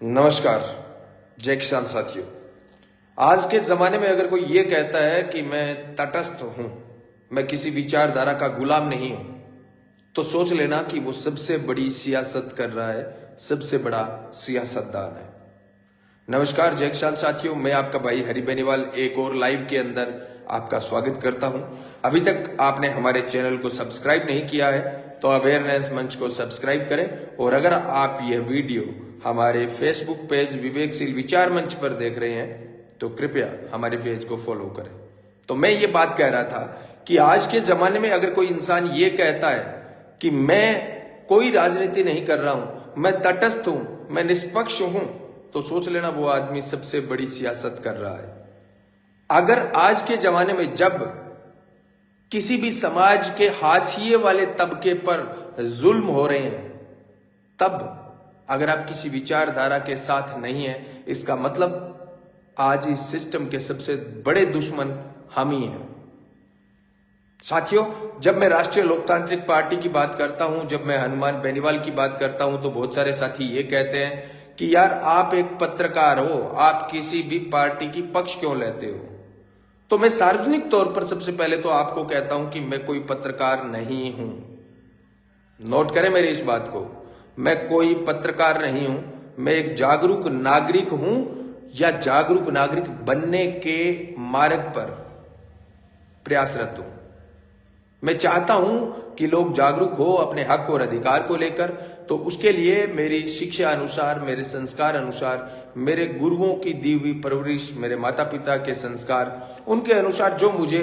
नमस्कार। जय किसान साथियों। आज के जमाने में अगर कोई ये कहता है कि मैं तटस्थ हूं, मैं किसी विचारधारा का गुलाम नहीं हूं, तो सोच लेना कि वो सबसे बड़ी सियासत कर रहा है, सबसे बड़ा सियासतदान है। नमस्कार जय किसान साथियों, मैं आपका भाई हरि बेनीवाल एक और लाइव के अंदर आपका स्वागत करता हूं। अभी तक आपने हमारे चैनल को सब्सक्राइब नहीं किया है तो अवेयरनेस मंच को सब्सक्राइब करें, और अगर आप यह वीडियो हमारे फेसबुक पेज विवेकशील विचार मंच पर देख रहे हैं तो कृपया हमारे पेज को फॉलो करें। तो मैं ये बात कह रहा था कि आज के जमाने में अगर कोई इंसान ये कहता है कि मैं कोई राजनीति नहीं कर रहा हूं, मैं तटस्थ हूं, मैं निष्पक्ष हूं, तो सोच लेना वो आदमी सबसे बड़ी सियासत कर रहा है। अगर आज के जमाने में जब किसी भी समाज के हाशिए वाले तबके पर जुल्म हो रहे हैं, तब अगर आप किसी विचारधारा के साथ नहीं हैं, इसका मतलब आज इस सिस्टम के सबसे बड़े दुश्मन हम ही हैं। साथियों, जब मैं राष्ट्रीय लोकतांत्रिक पार्टी की बात करता हूं, जब मैं हनुमान बेनीवाल की बात करता हूं, तो बहुत सारे साथी ये कहते हैं कि यार आप एक पत्रकार हो, आप किसी भी पार्टी की पक्ष क्यों लेते हो। तो मैं सार्वजनिक तौर पर सबसे पहले तो आपको कहता हूं कि मैं कोई पत्रकार नहीं हूं। नोट करें मेरी इस बात को, मैं कोई पत्रकार नहीं हूं, मैं एक जागरूक नागरिक हूं, या जागरूक नागरिक बनने के मार्ग पर प्रयासरत हूं। मैं चाहता हूं कि लोग जागरूक हो अपने हक और अधिकार को लेकर। तो उसके लिए मेरी शिक्षा अनुसार, मेरे संस्कार अनुसार, मेरे गुरुओं की दी हुई परवरिश, मेरे माता पिता के संस्कार, उनके अनुसार जो मुझे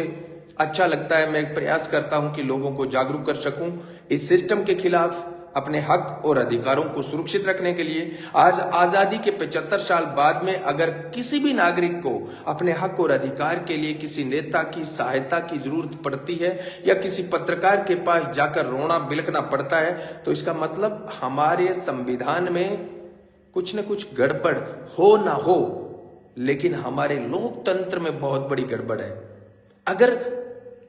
अच्छा लगता है, मैं प्रयास करता हूं कि लोगों को जागरूक कर सकूं इस सिस्टम के खिलाफ, अपने हक और अधिकारों को सुरक्षित रखने के लिए। आज आजादी के 75 साल बाद में अगर किसी भी नागरिक को अपने हक और अधिकार के लिए किसी नेता की सहायता की जरूरत पड़ती है, या किसी पत्रकार के पास जाकर रोना बिलखना पड़ता है, तो इसका मतलब हमारे संविधान में कुछ न कुछ गड़बड़ हो ना हो, लेकिन हमारे लोकतंत्र में बहुत बड़ी गड़बड़ है। अगर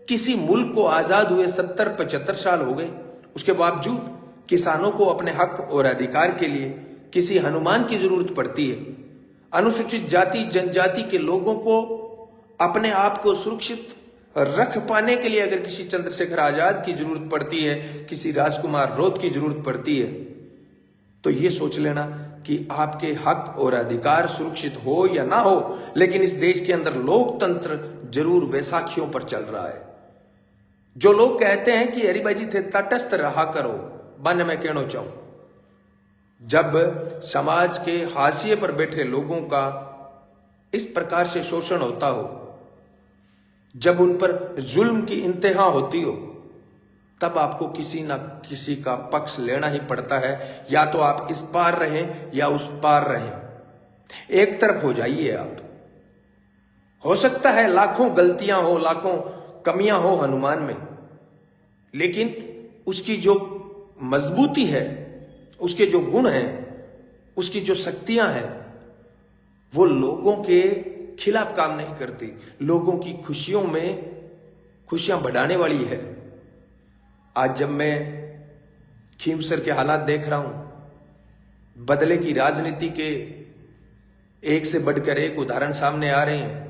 किसी मुल्क को आजाद हुए 70-75 साल हो गए, उसके बावजूद किसानों को अपने हक और अधिकार के लिए किसी हनुमान की जरूरत पड़ती है, अनुसूचित जाति जनजाति के लोगों को अपने आप को सुरक्षित रख पाने के लिए अगर किसी चंद्रशेखर आजाद की जरूरत पड़ती है, किसी राजकुमार रौत की जरूरत पड़ती है, तो ये सोच लेना कि आपके हक और अधिकार सुरक्षित हो या ना हो, लेकिन इस देश के अंदर लोकतंत्र जरूर वैसाखियों पर चल रहा है। जो लोग कहते हैं कि हरिभाई जी थे तटस्थ रहा करो, बन मैं कहना चाहूं, जब समाज के हाशिए पर बैठे लोगों का इस प्रकार से शोषण होता हो, जब उन पर जुल्म की इंतहा होती हो, तब आपको किसी ना किसी का पक्ष लेना ही पड़ता है। या तो आप इस पार रहें या उस पार रहें, एक तरफ हो जाइए आप। हो सकता है लाखों गलतियां हो, लाखों कमियां हो हनुमान में, लेकिन उसकी जो मजबूती है, उसके जो गुण हैं, उसकी जो शक्तियां हैं, वो लोगों के खिलाफ काम नहीं करती, लोगों की खुशियों में खुशियां बढ़ाने वाली है। आज जब मैं खीमसर के हालात देख रहा हूं, बदले की राजनीति के एक से बढ़कर एक उदाहरण सामने आ रहे हैं।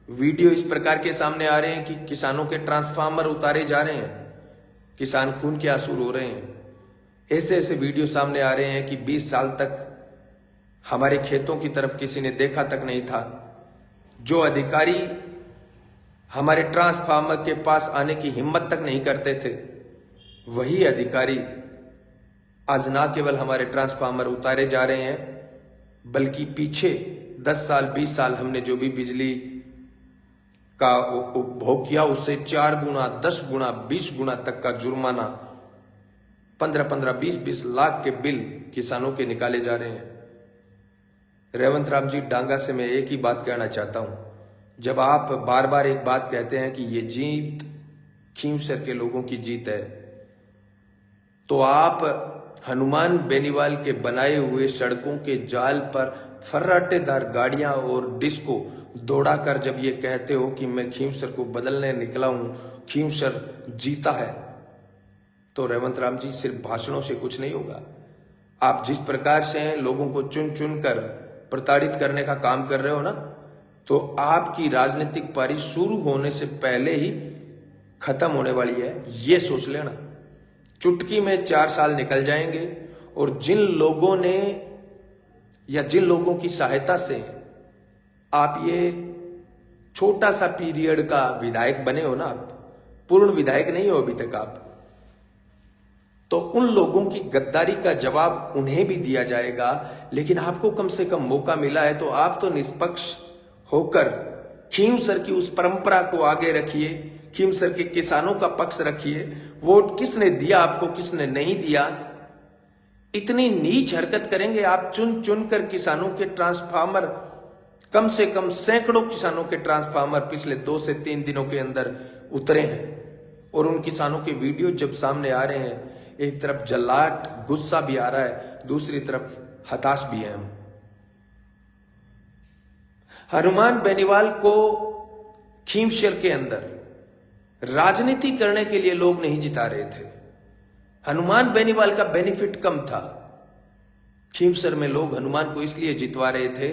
वीडियो इस प्रकार के सामने आ रहे हैं कि किसानों के ट्रांसफार्मर उतारे जा रहे हैं, किसान खून के आंसू रो रहे हैं। ऐसे ऐसे वीडियो सामने आ रहे हैं कि 20 साल तक हमारे खेतों की तरफ किसी ने देखा तक नहीं था। जो अधिकारी हमारे ट्रांसफार्मर के पास आने की हिम्मत तक नहीं करते थे, वही अधिकारी आज ना केवल हमारे ट्रांसफार्मर उतारे जा रहे हैं, बल्कि पीछे 10 साल 20 साल हमने जो भी बिजली का उपभोग किया, उससे 4 गुना 10 गुना 20 गुना तक का जुर्माना, 15-15 20-20 लाख के बिल किसानों के निकाले जा रहे हैं। रेवंत राम जी डांगा से मैं एक ही बात कहना चाहता हूं, जब आप बार बार एक बात कहते हैं कि ये जीत खीमसर के लोगों की जीत है, तो आप हनुमान बेनीवाल के बनाए हुए सड़कों के जाल पर फर्राटेदार गाड़ियां और डिस्को दौड़ाकर जब ये कहते हो कि मैं खीमसर को बदलने निकला हूं, खीमसर जीता है, तो रेवंत राम जी सिर्फ भाषणों से कुछ नहीं होगा। आप जिस प्रकार से लोगों को चुन चुन कर प्रताड़ित करने का काम कर रहे हो ना, तो आपकी राजनीतिक पारी शुरू होने से पहले ही खत्म होने वाली है, ये सोच लेना। चुटकी में 4 साल निकल जाएंगे और जिन लोगों ने या जिन लोगों की सहायता से आप ये छोटा सा पीरियड का विधायक बने हो ना, आप पूर्ण विधायक नहीं हो अभी तक आप, तो उन लोगों की गद्दारी का जवाब उन्हें भी दिया जाएगा। लेकिन आपको कम से कम मौका मिला है तो आप तो निष्पक्ष होकर खींवसर की उस परंपरा को आगे रखिए, खींवसर के किसानों का पक्ष रखिए। वोट किसने दिया आपको, किसने नहीं दिया, इतनी नीच हरकत करेंगे आप। चुन चुन कर किसानों के ट्रांसफार्मर, कम से कम सैकड़ों किसानों के ट्रांसफार्मर पिछले 2 से 3 दिनों के अंदर उतरे हैं। और उन किसानों के वीडियो जब सामने आ रहे हैं, एक तरफ जल्लाट गुस्सा भी आ रहा है, दूसरी तरफ हताश भी है हम। हनुमान बेनीवाल को खींवसर के अंदर राजनीति करने के लिए लोग नहीं जिता रहे थे। हनुमान बेनीवाल का बेनिफिट कम था। खींवसर में लोग हनुमान को इसलिए जितवा रहे थे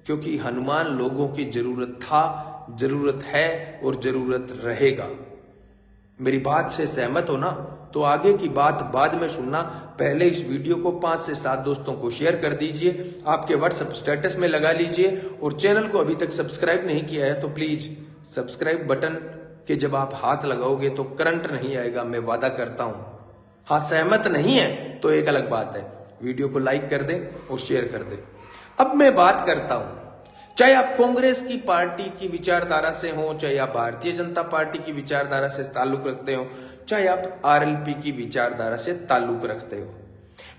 क्योंकि हनुमान लोगों की जरूरत था, जरूरत है और जरूरत रहेगा। मेरी बात से सहमत हो ना, तो आगे की बात बाद में सुनना। पहले इस वीडियो को 5 से 7 दोस्तों को शेयर कर दीजिए, आपके व्हाट्सएप स्टेटस में लगा लीजिए, और चैनल को अभी तक सब्सक्राइब नहीं किया है तो प्लीज सब्सक्राइब बटन के जब आप हाथ लगाओगे तो करंट नहीं आएगा, मैं वादा करता हूं। हाँ, सहमत नहीं है तो एक अलग बात है, वीडियो को लाइक कर दें और शेयर कर दें। अब मैं बात करता हूं, चाहे आप कांग्रेस की पार्टी की विचारधारा से हो, चाहे आप भारतीय जनता पार्टी की विचारधारा से ताल्लुक रखते हो, चाहे आप आरएलपी की विचारधारा से ताल्लुक रखते हो,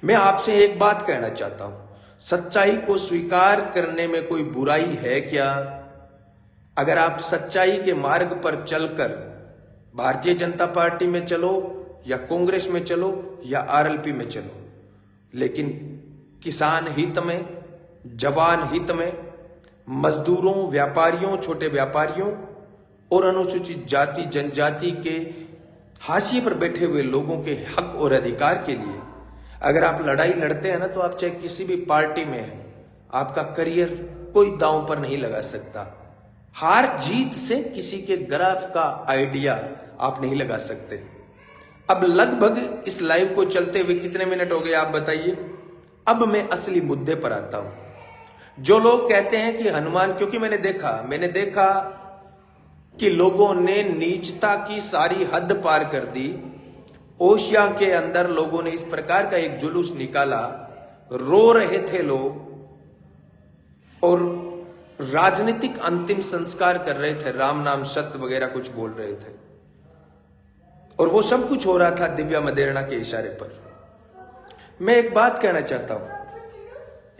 मैं आपसे एक बात कहना चाहता हूं, सच्चाई को स्वीकार करने में कोई बुराई है क्या? अगर आप सच्चाई के मार्ग पर चलकर भारतीय जनता पार्टी में चलो या कांग्रेस में चलो या आरएलपी में चलो, लेकिन किसान हित में, जवान हित में, मजदूरों, व्यापारियों, छोटे व्यापारियों और अनुसूचित जाति जनजाति के हाशिए पर बैठे हुए लोगों के हक और अधिकार के लिए अगर आप लड़ाई लड़ते हैं ना, तो आप चाहे किसी भी पार्टी में हैं, आपका करियर कोई दांव पर नहीं लगा सकता। हार जीत से किसी के ग्राफ का आइडिया आप नहीं लगा सकते। अब लगभग इस लाइव को चलते हुए कितने मिनट हो गए आप बताइए। अब मैं असली मुद्दे पर आता हूं। जो लोग कहते हैं कि हनुमान, क्योंकि मैंने देखा कि लोगों ने नीचता की सारी हद पार कर दी। ओशिया के अंदर लोगों ने इस प्रकार का एक जुलूस निकाला, रो रहे थे लोग और राजनीतिक अंतिम संस्कार कर रहे थे, राम नाम सत्य वगैरह कुछ बोल रहे थे, और वो सब कुछ हो रहा था दिव्या मदेरणा के इशारे पर। मैं एक बात कहना चाहता हूं,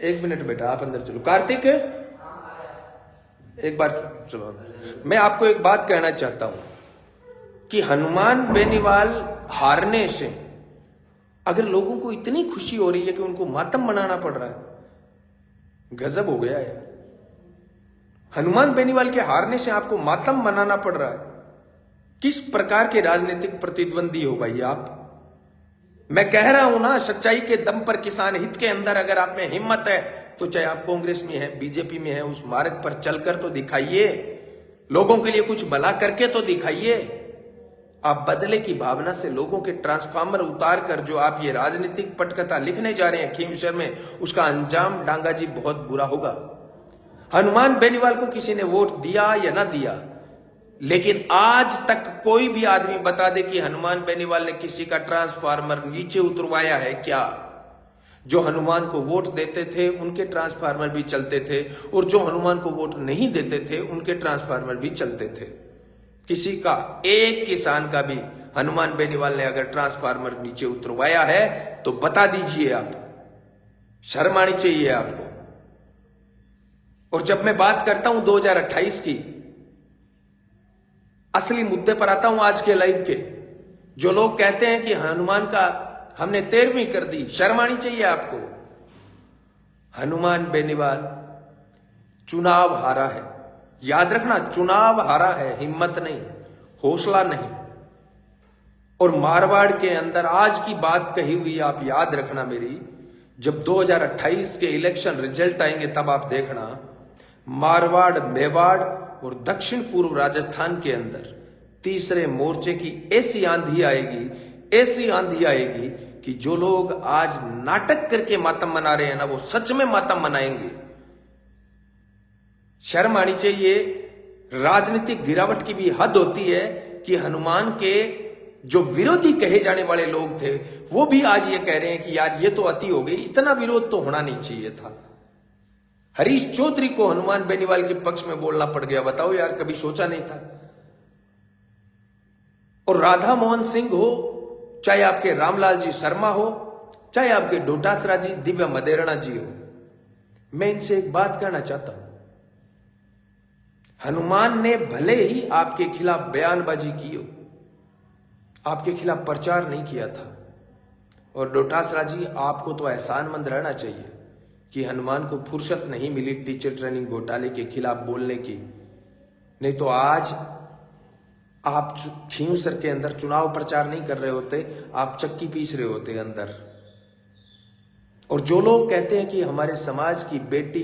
1 मिनट बेटा आप अंदर चलो। कार्तिक एक बार चलो, मैं आपको एक बात कहना चाहता हूं कि हनुमान बेनीवाल हारने से अगर लोगों को इतनी खुशी हो रही है कि उनको मातम मनाना पड़ रहा है, गजब हो गया है। हनुमान बेनीवाल के हारने से आपको मातम मनाना पड़ रहा है। किस प्रकार के राजनीतिक प्रतिद्वंदी हो भाई आप? मैं कह रहा हूं ना, सच्चाई के दम पर किसान हित के अंदर अगर आप में हिम्मत है तो चाहे आप कांग्रेस में है, बीजेपी में है, उस मार्ग पर चलकर तो दिखाइए, लोगों के लिए कुछ भला करके तो दिखाइए। आप बदले की भावना से लोगों के ट्रांसफार्मर उतार कर जो आप ये राजनीतिक पटकथा लिखने जा रहे हैं खींवसर में, उसका अंजाम डांगा जी बहुत बुरा होगा। हनुमान बेनीवाल को किसी ने वोट दिया या ना दिया, लेकिन आज तक कोई भी आदमी बता दे कि हनुमान बेनीवाल ने किसी का ट्रांसफार्मर नीचे उतरवाया है क्या? जो हनुमान को वोट देते थे उनके ट्रांसफार्मर भी चलते थे, और जो हनुमान को वोट नहीं देते थे उनके ट्रांसफार्मर भी चलते थे। किसी का, एक किसान का भी हनुमान बेनीवाल ने अगर ट्रांसफार्मर नीचे उतरवाया है तो बता दीजिए आप, शर्म आनी चाहिए आपको। और जब मैं बात करता हूं 2028 की, असली मुद्दे पर आता हूं आज के लाइव के। जो लोग कहते हैं कि हनुमान का हमने 13वीं कर दी, शर्म आनी चाहिए आपको। हनुमान बेनीवाल चुनाव हारा है, याद रखना, चुनाव हारा है, हिम्मत नहीं, हौसला नहीं। और मारवाड़ के अंदर आज की बात कही हुई आप याद रखना मेरी, जब 2028 के इलेक्शन रिजल्ट आएंगे तब आप देखना, मारवाड़, मेवाड़ और दक्षिण पूर्व राजस्थान के अंदर तीसरे मोर्चे की ऐसी आंधी आएगी कि जो लोग आज नाटक करके मातम मना रहे हैं ना, वो सच में मातम मनाएंगे। शर्म आनी चाहिए। राजनीतिक गिरावट की भी हद होती है कि हनुमान के जो विरोधी कहे जाने वाले लोग थे वो भी आज ये कह रहे हैं कि यार ये तो अति हो गई, इतना विरोध तो होना नहीं चाहिए था। हरीश चौधरी को हनुमान बेनीवाल के पक्ष में बोलना पड़ गया, बताओ यार, कभी सोचा नहीं था। और राधा मोहन सिंह हो, चाहे आपके रामलाल जी शर्मा हो, चाहे आपके डोटासरा जी, दिव्या मदेरणा जी हो, मैं इनसे एक बात कहना चाहता हूं। हनुमान ने भले ही आपके खिलाफ बयानबाजी की हो, आपके खिलाफ प्रचार नहीं किया था। और डोटासरा जी, आपको तो एहसानमंद रहना चाहिए कि हनुमान को फुर्सत नहीं मिली टीचर ट्रेनिंग घोटाले के खिलाफ बोलने की, नहीं तो आज आप खींवसर के अंदर चुनाव प्रचार नहीं कर रहे होते, आप चक्की पीस रहे होते अंदर। और जो लोग कहते हैं कि हमारे समाज की बेटी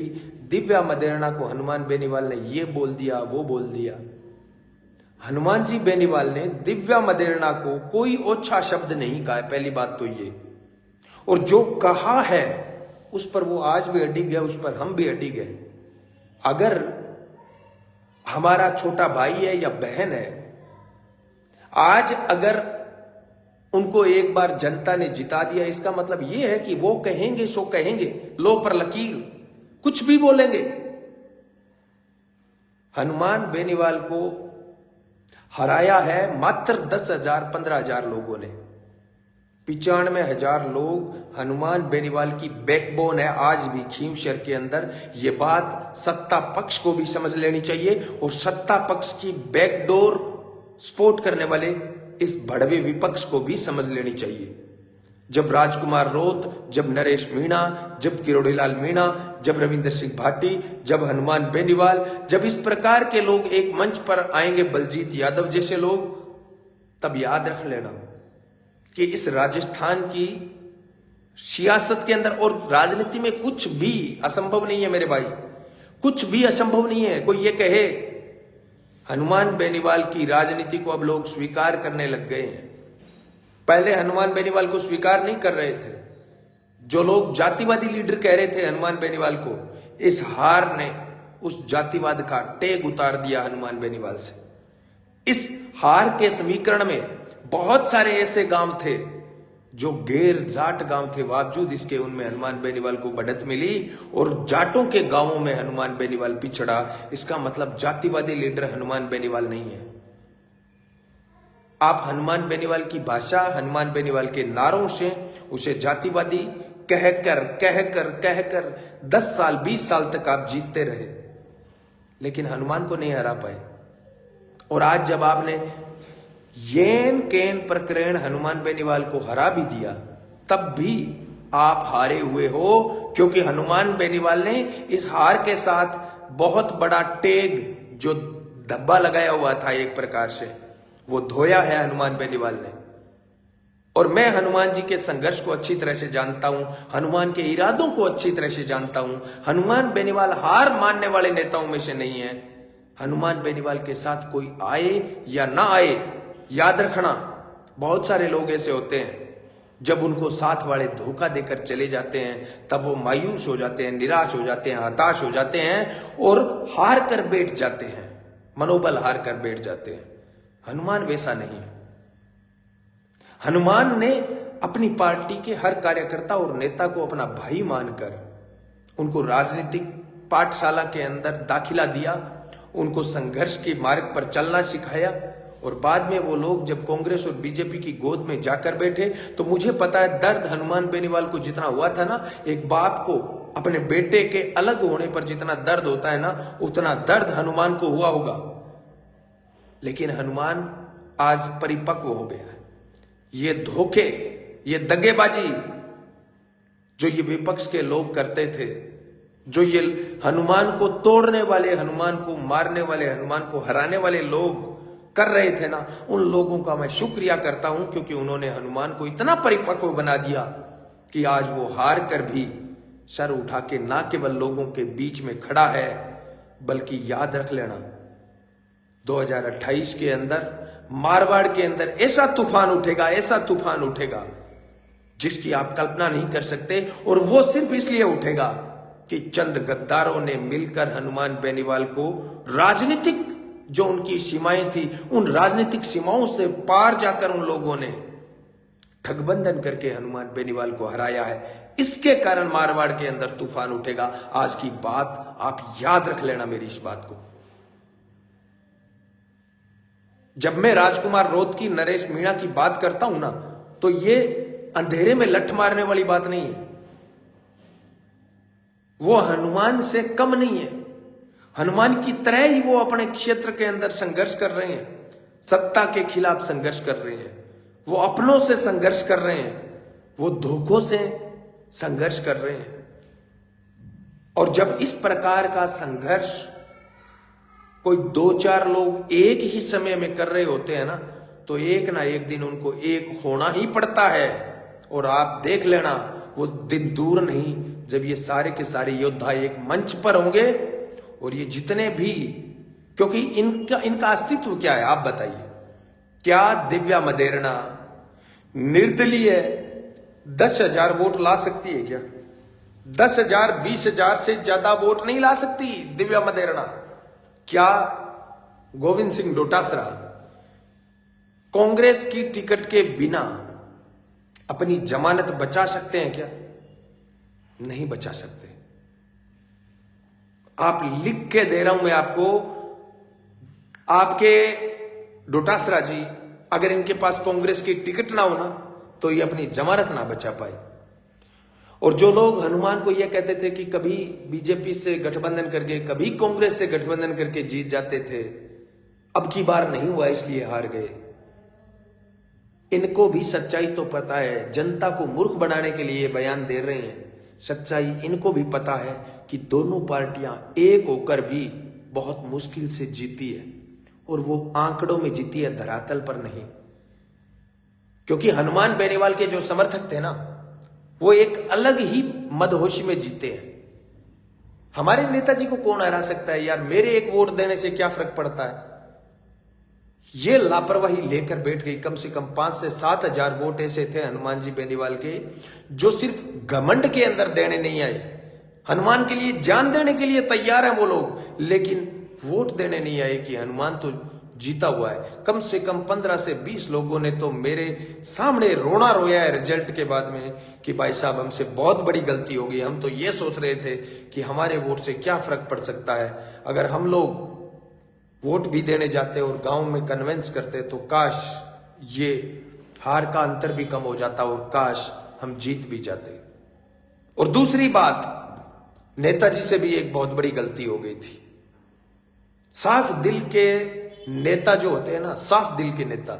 दिव्या मदेरणा को हनुमान बेनीवाल ने ये बोल दिया, वो बोल दिया, हनुमान जी बेनीवाल ने दिव्या मदेरणा को कोई ओछा शब्द नहीं कहा है, पहली बात तो ये। और जो कहा है उस पर वो आज भी अडिग है, उस पर हम भी अडिग है। अगर हमारा छोटा भाई है या बहन है, आज अगर उनको एक बार जनता ने जिता दिया, इसका मतलब यह है कि वो कहेंगे सो कहेंगे, लो पर लकीर, कुछ भी बोलेंगे। हनुमान बेनीवाल को हराया है मात्र 10,000 15,000 लोगों ने। 95,000 लोग हनुमान बेनीवाल की बैकबोन है आज भी खींवसर के अंदर। ये बात सत्ता पक्ष को भी समझ लेनी चाहिए और सत्ता पक्ष की बैकडोर सपोर्ट करने वाले इस भड़वे विपक्ष को भी समझ लेनी चाहिए। जब राजकुमार रोत, जब नरेश मीणा, जब किरोड़ीलाल मीणा, जब रविंद्र सिंह भाटी, जब हनुमान बेनीवाल, जब इस प्रकार के लोग एक मंच पर आएंगे, बलजीत यादव जैसे लोग, तब याद रख लेना कि इस राजस्थान की सियासत के अंदर और राजनीति में कुछ भी असंभव नहीं है मेरे भाई, कुछ भी असंभव नहीं है। कोई ये कहे, हनुमान बेनीवाल की राजनीति को अब लोग स्वीकार करने लग गए हैं। पहले हनुमान बेनीवाल को स्वीकार नहीं कर रहे थे। जो लोग जातिवादी लीडर कह रहे थे हनुमान बेनीवाल को, इस हार ने उस जातिवाद का टैग उतार दिया हनुमान बेनीवाल से। इस हार के समीकरण में बहुत सारे ऐसे गांव थे जो गैर जाट गांव थे, बावजूद इसके उनमें हनुमान बेनीवाल को बढ़त मिली और जाटों के गांवों में हनुमान बेनीवाल पिछड़ा। इसका मतलब जातिवादी लीडर हनुमान बेनीवाल नहीं है। आप हनुमान बेनीवाल की भाषा, हनुमान बेनीवाल के नारों से उसे जातिवादी कहकर 10 साल 20 साल तक आप जीतते रहे, लेकिन हनुमान को नहीं हरा पाए। और आज जब आपने येन केन प्रकरण हनुमान बेनीवाल को हरा भी दिया, तब भी आप हारे हुए हो, क्योंकि हनुमान बेनीवाल ने इस हार के साथ बहुत बड़ा टैग जो धब्बा लगाया हुआ था एक प्रकार से, वो धोया है हनुमान बेनीवाल ने। और मैं हनुमान जी के संघर्ष को अच्छी तरह से जानता हूं, हनुमान के इरादों को अच्छी तरह से जानता हूं। हनुमान बेनीवाल हार मानने वाले नेताओं में से नहीं है। हनुमान बेनीवाल के साथ कोई आए या ना आए, याद रखना, बहुत सारे लोग ऐसे होते हैं जब उनको साथ वाले धोखा देकर चले जाते हैं तब वो मायूस हो जाते हैं, निराश हो जाते हैं, हताश हो जाते हैं और हार कर बैठ जाते हैं, मनोबल हार कर बैठ जाते हैं। हनुमान वैसा नहीं है। हनुमान ने अपनी पार्टी के हर कार्यकर्ता और नेता को अपना भाई मानकर उनको राजनीतिक पाठशाला के अंदर दाखिला दिया, उनको संघर्ष के मार्ग पर चलना सिखाया। और बाद में वो लोग जब कांग्रेस और बीजेपी की गोद में जाकर बैठे तो मुझे पता है दर्द हनुमान बेनीवाल को जितना हुआ था ना, एक बाप को अपने बेटे के अलग होने पर जितना दर्द होता है ना, उतना दर्द हनुमान को हुआ होगा। लेकिन हनुमान आज परिपक्व हो गया है। ये धोखे, ये दगेबाजी जो ये विपक्ष के लोग करते थे, जो ये हनुमान को तोड़ने वाले, हनुमान को मारने वाले, हनुमान को हराने वाले लोग कर रहे थे ना, उन लोगों का मैं शुक्रिया करता हूं, क्योंकि उन्होंने हनुमान को इतना परिपक्व बना दिया कि आज वो हार कर भी सर उठा के ना केवल लोगों के बीच में खड़ा है, बल्कि याद रख लेना 2028 के अंदर मारवाड़ के अंदर ऐसा तूफान उठेगा, ऐसा तूफान उठेगा जिसकी आप कल्पना नहीं कर सकते। और वो सिर्फ इसलिए उठेगा कि चंद गद्दारों ने मिलकर हनुमान बेनीवाल को राजनीतिक जो उनकी सीमाएं थी, उन राजनीतिक सीमाओं से पार जाकर उन लोगों ने ठगबंधन करके हनुमान बेनीवाल को हराया है। इसके कारण मारवाड़ के अंदर तूफान उठेगा। आज की बात आप याद रख लेना मेरी इस बात को। जब मैं राजकुमार रोहतगी, नरेश मीणा की बात करता हूं ना, तो ये अंधेरे में लठ मारने वाली बात नहीं है। वो हनुमान से कम नहीं है, हनुमान की तरह ही वो अपने क्षेत्र के अंदर संघर्ष कर रहे हैं, सत्ता के खिलाफ संघर्ष कर रहे हैं, वो अपनों से संघर्ष कर रहे हैं, वो धोखों से संघर्ष कर रहे हैं। और जब इस प्रकार का संघर्ष कोई 2-4 लोग एक ही समय में कर रहे होते हैं ना, तो एक ना एक दिन उनको एक होना ही पड़ता है। और आप देख लेना वो दिन दूर नहीं जब ये सारे के सारे योद्धा एक मंच पर होंगे। और ये जितने भी, क्योंकि इनका अस्तित्व क्या है आप बताइए? क्या दिव्या मदेरणा निर्दलीय 10,000 वोट ला सकती है क्या? 10,000 20,000 से ज्यादा वोट नहीं ला सकती दिव्या मदेरणा। क्या गोविंद सिंह डोटासरा कांग्रेस की टिकट के बिना अपनी जमानत बचा सकते हैं क्या? नहीं बचा सकते। आप लिख के दे रहा हूं मैं आपको, आपके डोटासरा जी अगर इनके पास कांग्रेस की टिकट ना हो ना, तो ये अपनी जमानत ना बचा पाए। और जो लोग हनुमान को यह कहते थे कि कभी बीजेपी से गठबंधन करके, कभी कांग्रेस से गठबंधन करके जीत जाते थे, अब की बार नहीं हुआ इसलिए हार गए। इनको भी सच्चाई तो पता है, जनता को मूर्ख बनाने के लिए बयान दे रहे हैं। सच्चाई इनको भी पता है कि दोनों पार्टियां एक होकर भी बहुत मुश्किल से जीती है, और वो आंकड़ों में जीती है, धरातल पर नहीं। क्योंकि हनुमान बेनीवाल के जो समर्थक थे ना, वो एक अलग ही मदहोशी में जीते हैं। हमारे नेताजी को कौन हरा सकता है यार? मेरे एक वोट देने से क्या फर्क पड़ता है? ये लापरवाही लेकर बैठ गई। कम से कम 5 से 7 हजार वोट ऐसे थे हनुमान जी बेनीवाल के, जो सिर्फ घमंड के अंदर देने नहीं आए। हनुमान के लिए जान देने के लिए तैयार हैं वो लोग, लेकिन वोट देने नहीं आए कि हनुमान तो जीता हुआ है। कम से कम 15 से 20 लोगों ने तो मेरे सामने रोना रोया है रिजल्ट के बाद में कि भाई साहब हमसे बहुत बड़ी गलती हो गई। हम तो ये सोच रहे थे कि हमारे वोट से क्या फर्क पड़ सकता है, अगर हम लोग वोट भी देने जाते और गांव में कन्विंस करते तो काश ये हार का अंतर भी कम हो जाता और काश हम जीत भी जाते। और दूसरी बात, नेताजी से भी एक बहुत बड़ी गलती हो गई थी। साफ दिल के नेता जो होते हैं ना, साफ दिल के नेता,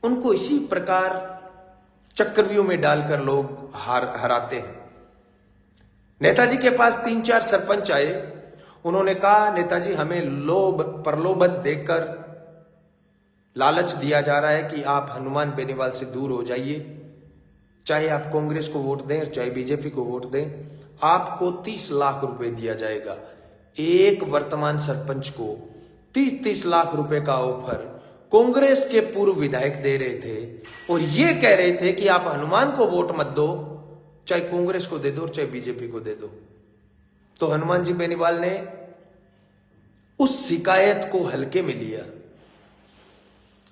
उनको इसी प्रकार चक्रव्यूह में डालकर लोग हराते हैं। नेताजी के पास 3-4 सरपंच आए, उन्होंने कहा नेताजी हमें प्रलोभन देकर लालच दिया जा रहा है कि आप हनुमान बेनीवाल से दूर हो जाइए, चाहे आप कांग्रेस को वोट दें चाहे बीजेपी को वोट दें, आपको 30 लाख रुपए दिया जाएगा। एक वर्तमान सरपंच को 30-30 लाख रुपए का ऑफर कांग्रेस के पूर्व विधायक दे रहे थे, और ये कह रहे थे कि आप हनुमान को वोट मत दो, चाहे कांग्रेस को दे दो चाहे बीजेपी को दे दो। तो हनुमान जी बेनीवाल ने उस शिकायत को हल्के में लिया,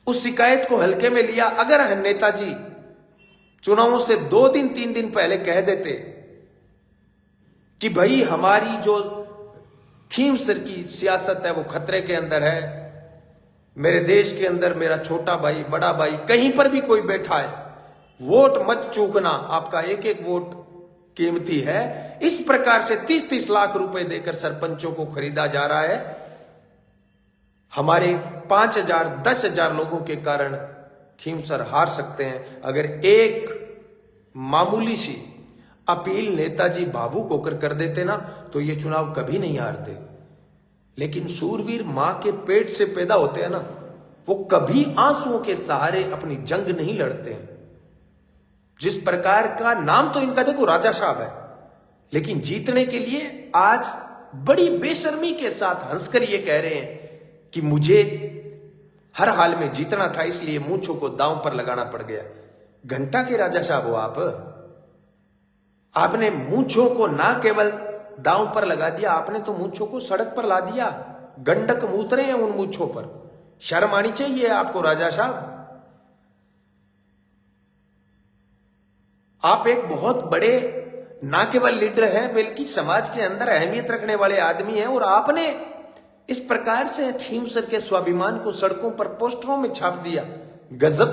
उस शिकायत को हल्के में लिया। अगर नेताजी चुनावों से 2 दिन 3 दिन पहले कह देते कि भाई हमारी जो खींवसर की सियासत है वो खतरे के अंदर है, मेरे देश के अंदर मेरा छोटा भाई बड़ा भाई कहीं पर भी कोई बैठा है, वोट मत चूकना, आपका एक एक वोट कीमती है, इस प्रकार से 30-30 लाख रुपए देकर सरपंचों को खरीदा जा रहा है। हमारे 5,000 10,000 लोगों के कारण खींवसर हार सकते हैं। अगर एक मामूली सी अपील नेताजी भावुक होकर कर देते ना, तो ये चुनाव कभी नहीं हारते। लेकिन शूरवीर मां के पेट से पैदा होते हैं ना, वो कभी आंसुओं के सहारे अपनी जंग नहीं लड़ते हैं। जिस प्रकार का नाम तो इनका देखो राजा साहब है, लेकिन जीतने के लिए आज बड़ी बेशर्मी के साथ हंसकर ये कह रहे हैं कि मुझे हर हाल में जीतना था, इसलिए मूंछों को दांव पर लगाना पड़ गया। घंटा के राजा साहब हो आप। आपने मूंछों को ना केवल दांव पर लगा दिया, आपने तो मूंछों को सड़क पर ला दिया। गंडक मूतरे हैं उन मूंछों पर। शर्म आनी चाहिए आपको राजा साहब। आप एक बहुत बड़े ना केवल लीडर हैं, बल्कि समाज के अंदर अहमियत रखने वाले आदमी हैं, और आपने इस प्रकार से खींवसर के स्वाभिमान को सड़कों पर पोस्टरों में छाप दिया। गजब।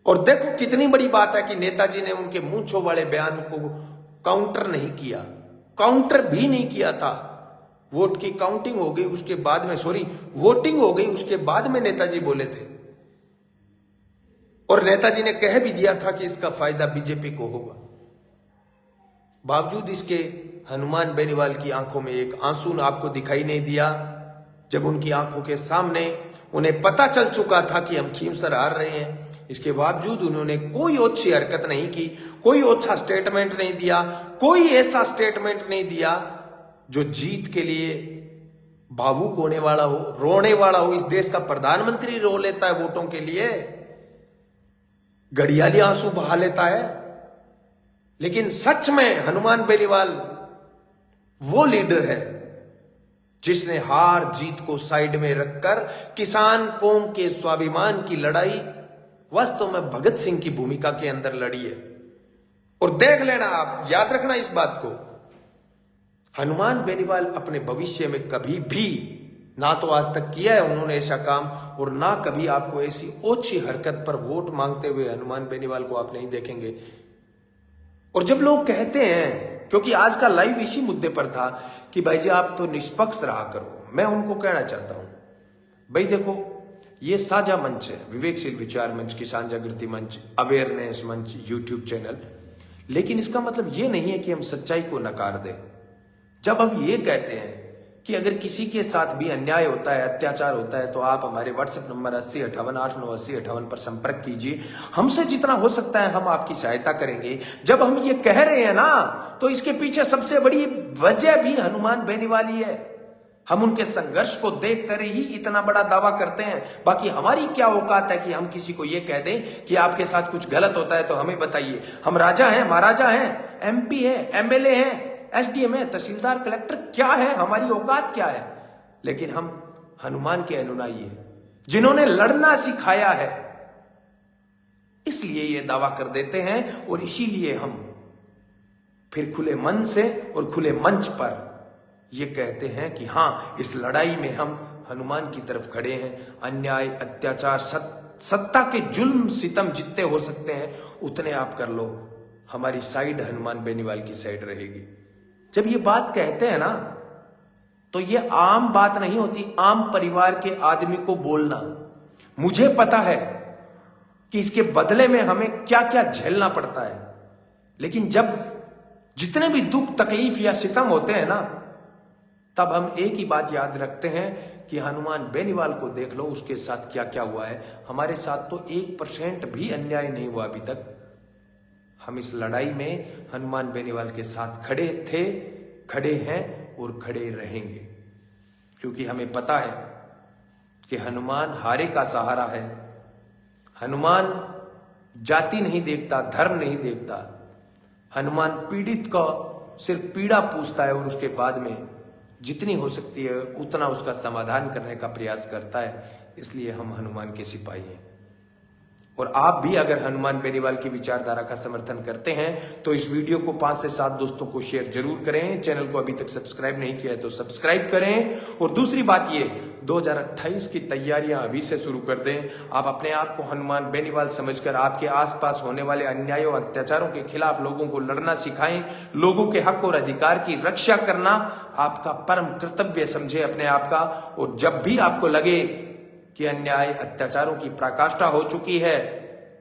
और देखो कितनी बड़ी बात है कि नेताजी ने उनके मूंछों वाले बयान को काउंटर नहीं किया, काउंटर भी नहीं किया था। वोट की काउंटिंग हो गई उसके बाद में, वोटिंग हो गई उसके बाद में नेताजी बोले थे, और नेताजी ने कह भी दिया था कि इसका फायदा बीजेपी को होगा। बावजूद इसके हनुमान बेनीवाल की आंखों में एक आंसू आपको दिखाई नहीं दिया, जब उनकी आंखों के सामने उन्हें पता चल चुका था कि हम खींवसर हार रहे हैं। इसके बावजूद उन्होंने कोई ओछी हरकत नहीं की, कोई ओछा स्टेटमेंट नहीं दिया, कोई ऐसा स्टेटमेंट नहीं दिया जो जीत के लिए भावुक होने वाला हो, रोने वाला हो। इस देश का प्रधानमंत्री रो लेता है वोटों के लिए, घड़ियाली आंसू बहा लेता है। लेकिन सच में हनुमान बेनीवाल वो लीडर है जिसने हार जीत को साइड में रखकर किसान कौम के स्वाभिमान की लड़ाई वास्तव में भगत सिंह की भूमिका के अंदर लड़ी है। और देख लेना, आप याद रखना इस बात को, हनुमान बेनीवाल अपने भविष्य में कभी भी ना तो आज तक किया है उन्होंने ऐसा काम, और ना कभी आपको ऐसी ओछी हरकत पर वोट मांगते हुए हनुमान बेनीवाल को आप नहीं देखेंगे। और जब लोग कहते हैं, क्योंकि आज का लाइव इसी मुद्दे पर था कि भाई जी आप तो निष्पक्ष रहा करो, मैं उनको कहना चाहता हूं, भाई देखो ये साझा मंच है, विवेकशील विचार मंच, किसान जागृति मंच, अवेयरनेस मंच, यूट्यूब चैनल, लेकिन इसका मतलब ये नहीं है कि हम सच्चाई को नकार दें। जब हम ये कहते हैं कि अगर किसी के साथ भी अन्याय होता है, अत्याचार होता है, तो आप हमारे व्हाट्सएप नंबर 8058898058 पर संपर्क कीजिए। हमसे जितना हो सकता है हम आपकी सहायता करेंगे। जब हम ये कह रहे हैं ना, तो इसके पीछे सबसे बड़ी वजह भी हनुमान बेनीवाल ही है। हम उनके संघर्ष को देखकर ही इतना बड़ा दावा करते हैं। बाकी हमारी क्या औकात है कि हम किसी को यह कह दें कि आपके साथ कुछ गलत होता है तो हमें बताइए। हम राजा हैं, महाराजा हैं, एमपी है, एमएलए हैं, एसडीएम है, तहसीलदार, कलेक्टर, क्या है, हमारी औकात क्या है? लेकिन हम हनुमान के अनुयायी हैं जिन्होंने लड़ना सिखाया है, इसलिए ये दावा कर देते हैं। और इसीलिए हम फिर खुले मन से और खुले मंच पर ये कहते हैं कि हां, इस लड़ाई में हम हनुमान की तरफ खड़े हैं। अन्याय, अत्याचार, सत्ता के जुल्म सितम जितने हो सकते हैं उतने आप कर लो, हमारी साइड हनुमान बेनीवाल की साइड रहेगी। जब ये बात कहते हैं ना, तो ये आम बात नहीं होती आम परिवार के आदमी को बोलना। मुझे पता है कि इसके बदले में हमें क्या क्या झेलना पड़ता है, लेकिन जब जितने भी दुख, तकलीफ या सितम होते हैं ना, तब हम एक ही बात याद रखते हैं कि हनुमान बेनीवाल को देख लो, उसके साथ क्या क्या हुआ है। हमारे साथ तो 1% भी अन्याय नहीं हुआ अभी तक। हम इस लड़ाई में हनुमान बेनीवाल के साथ खड़े थे, खड़े हैं और खड़े रहेंगे, क्योंकि हमें पता है कि हनुमान हारे का सहारा है। हनुमान जाति नहीं देखता, धर्म नहीं देखता। हनुमान पीड़ित का सिर्फ पीड़ा पूछता है और उसके बाद में जितनी हो सकती है उतना उसका समाधान करने का प्रयास करता है। इसलिए हम हनुमान के सिपाही हैं। और आप भी अगर हनुमान बेनीवाल की विचारधारा का समर्थन करते हैं तो इस वीडियो को 5 से 7 दोस्तों को शेयर जरूर करें। चैनल को अभी तक सब्सक्राइब नहीं किया है तो सब्सक्राइब करें। और दूसरी बात ये, 2028 की तैयारियां अभी से शुरू कर दें। आप अपने आप को हनुमान बेनीवाल समझकर आपके आसपास होने वाले अन्यायों, अत्याचारों के खिलाफ लोगों को लड़ना सिखाएं। लोगों के हक और अधिकार की रक्षा करना आपका परम कर्तव्य समझे अपने आप का। और जब भी आपको लगे कि अन्याय, अत्याचारों की पराकाष्ठा हो चुकी है,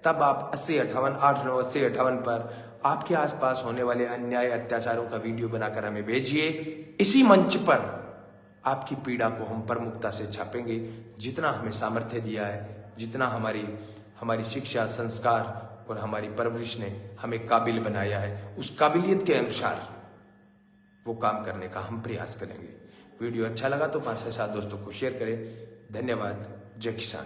तब आप 8058898058 पर आपके आसपास होने वाले अन्याय, अत्याचारों का वीडियो बनाकर हमें भेजिए। इसी मंच पर आपकी पीड़ा को हम प्रमुखता से छापेंगे। जितना हमें सामर्थ्य दिया है, जितना हमारी शिक्षा, संस्कार और हमारी परवरिश ने हमें काबिल बनाया है, उस काबिलियत के अनुसार वो काम करने का हम प्रयास करेंगे। वीडियो अच्छा लगा तो 5 से 7 दोस्तों को शेयर करें। धन्यवाद। जय किसान।